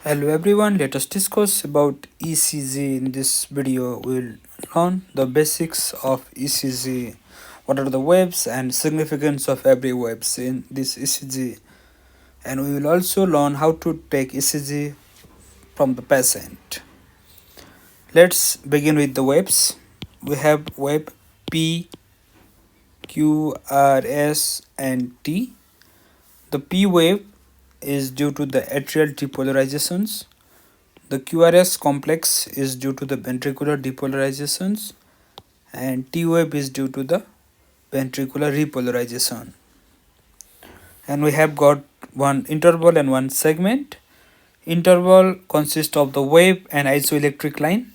Hello everyone, let us discuss about ECG. In this video, we'll learn the basics of ECG. What are the waves and significance of every waves in this ECG? And we will also learn how to take ECG from the patient. Let's begin with the waves. We have wave P, Q, R, S and T. The P wave is due to the atrial depolarizations. The QRS complex is due to the ventricular depolarizations and T wave is due to the ventricular repolarization. And we have got one interval and one segment. Interval consists of the wave and isoelectric line,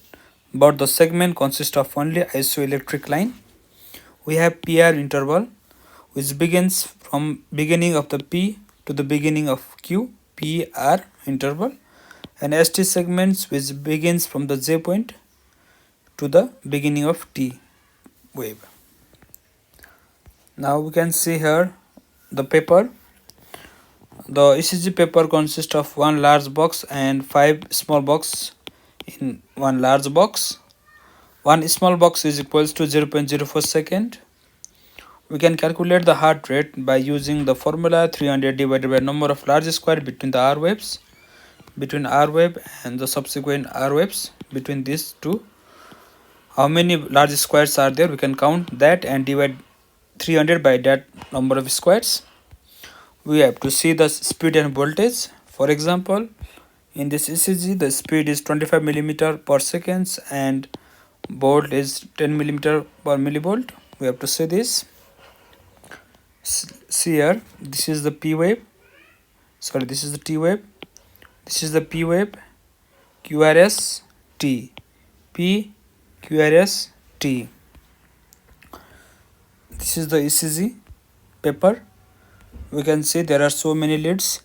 but the segment consists of only isoelectric line. We have PR interval, which begins from beginning of the P to the beginning of Q, PR interval, and ST segments which begins from the J point to the beginning of T wave. Now we can see here the paper. The ECG paper consists of one large box and 5 small box in one large box. One small box is equals to 0.04 second. We can calculate the heart rate by using the formula 300 divided by number of large square between the R waves, between R wave and the subsequent R waves, between these two. How many large squares are there? We can count that and divide 300 by that number of squares. We have to see the speed and voltage. For example, in this ECG, the speed is 25 millimeter per second and volt is 10 millimeter per millivolt. We have to see this. See here, this is the P wave. Sorry, this is the T wave. This is the P wave. QRS T. P QRS T. This is the ECG paper. We can see there are so many leads: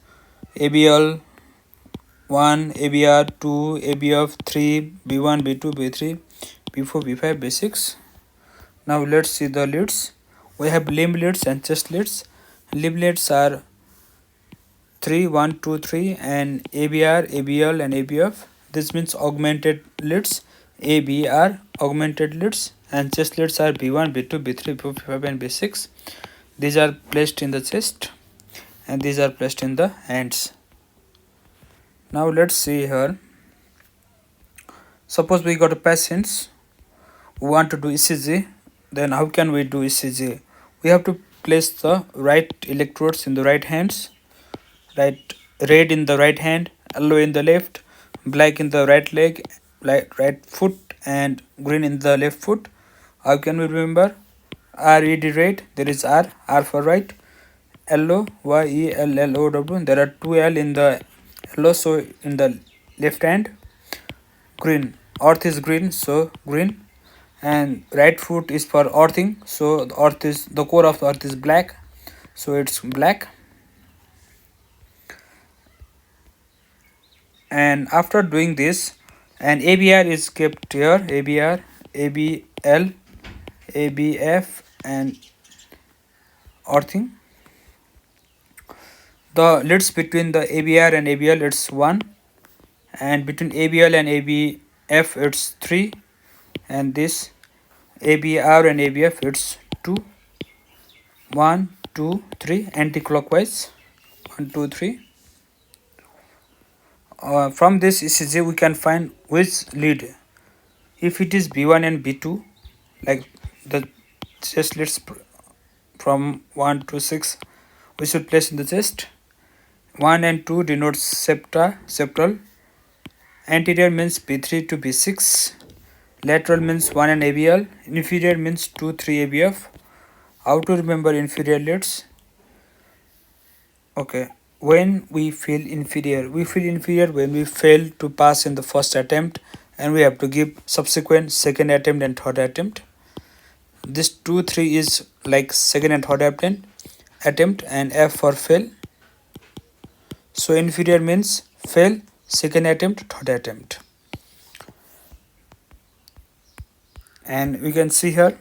ABL 1, ABR 2, ABF 3, B1, B2, B3, B4, B5, B6. Now let's see the leads. We have limb leads and chest leads. Limb leads are 3, 1, 2, 3, and ABR, ABL, and ABF. This means augmented leads. ABR augmented leads, and chest leads are B1, B2, B3, B4, B5, and B6. These are placed in the chest and these are placed in the hands. Now let's see here. Suppose we got a patient who want to do ECG. Then how can we do ECG? We have to place the right electrodes in the right hands, right red in the right hand, yellow in the left, black in the right leg, right foot, and green in the left foot. How can we remember? RED red, there is R for right, yellow YELLOW, there are two L in the yellow, so in the left hand. Green, earth is green, so green, and right foot is for earthing, so the core of the earth is black, so it's black. And after doing this, an ABR is kept here, ABR, ABL, ABF, and earthing. The leads between the ABR and ABL, it's 1, and between ABL and ABF it's 3, and this ABR and ABF it's 2, 1, 2, 3, anti-clockwise, 1, 2, 3. From this ECG we can find which lead. If it is B1 and B2, like the chest leads from 1 to 6, we should place in the chest. 1 and 2 denotes septal. Anterior means B3 to B6. Lateral means 1 and ABL. Inferior means 2, 3 ABF. How to remember inferior leads? Okay. When we feel inferior when we fail to pass in the first attempt and we have to give subsequent second attempt and third attempt. This 2, 3 is like second and third attempt, and F for fail. So inferior means fail, second attempt, third attempt. And we can see here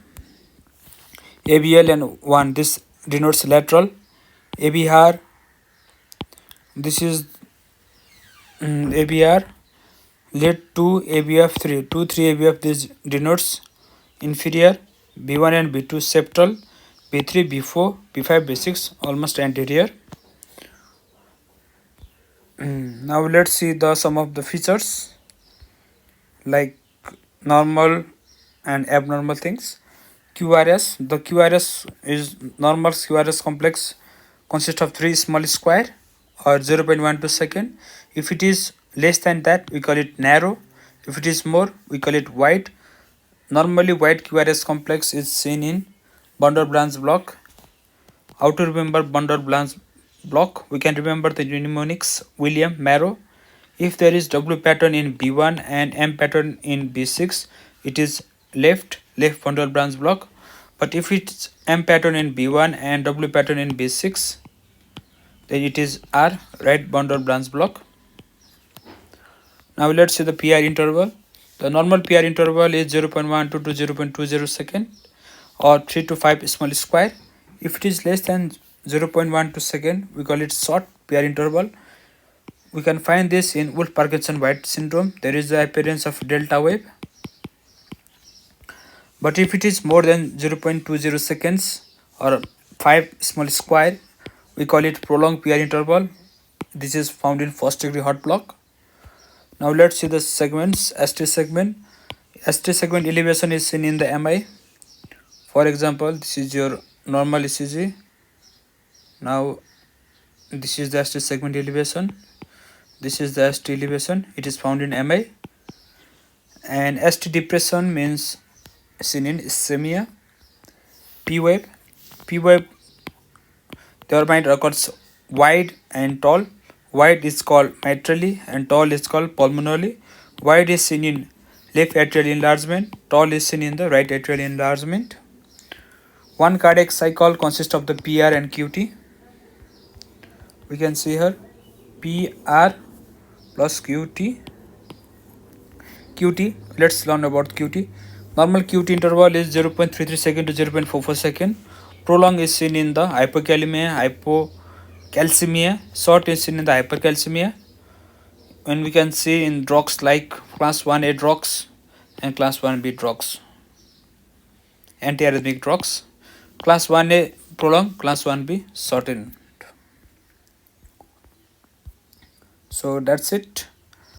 ABL and 1, this denotes lateral. ABR, this is ABR lead to ABF3. 2, 3 ABF, this denotes inferior, B1 and B2 septal, B3, B4, B5, B6 almost anterior. Now let's see the some of the features like normal and abnormal things. QRS, the QRS is normal QRS complex consists of 3 small square or 0.12 second. If it is less than that, we call it narrow. If it is more, we call it wide. Normally wide QRS complex is seen in Bundle-Branch block. How to remember Bundle-Branch block? We can remember the mnemonics William Marrow. If there is W pattern in B1 and M pattern in B6, it is left Bundle-Branch block. But if it's M pattern in B1 and W pattern in B6, then it is R, right Bundle-Branch block. Now let's see the PR interval. The normal PR interval is 0.12 to 0.20 second or 3 to 5 small square. If it is less than 0.12 second, we call it short PR interval. We can find this in Wolff-Parkinson-White syndrome. There is the appearance of delta wave. But if it is more than 0.20 seconds or 5 small square, we call it prolonged PR interval. This is found in first degree heart block. Now let's see the segments. ST segment. ST segment elevation is seen in the MI. For example, this is your normal ECG. Now this is the ST segment elevation. This is the ST elevation. It is found in MI. And ST depression means seen in ischemia. P wave. P wave, their mind occurs wide and tall. Wide is called mitrally and tall is called pulmonally. Wide is seen in left atrial enlargement. Tall is seen in the right atrial enlargement. One cardiac cycle consists of the PR and QT. We can see here PR plus QT. QT, let's learn about QT. Normal QT interval is 0.33 second to 0.44 second. Prolong is seen in the hypocalcemia. Short is seen in the hypercalcemia. And we can see in drugs like class 1A drugs and class 1B drugs, antiarrhythmic drugs. Class 1A prolonged, class 1B shortened. So that's it.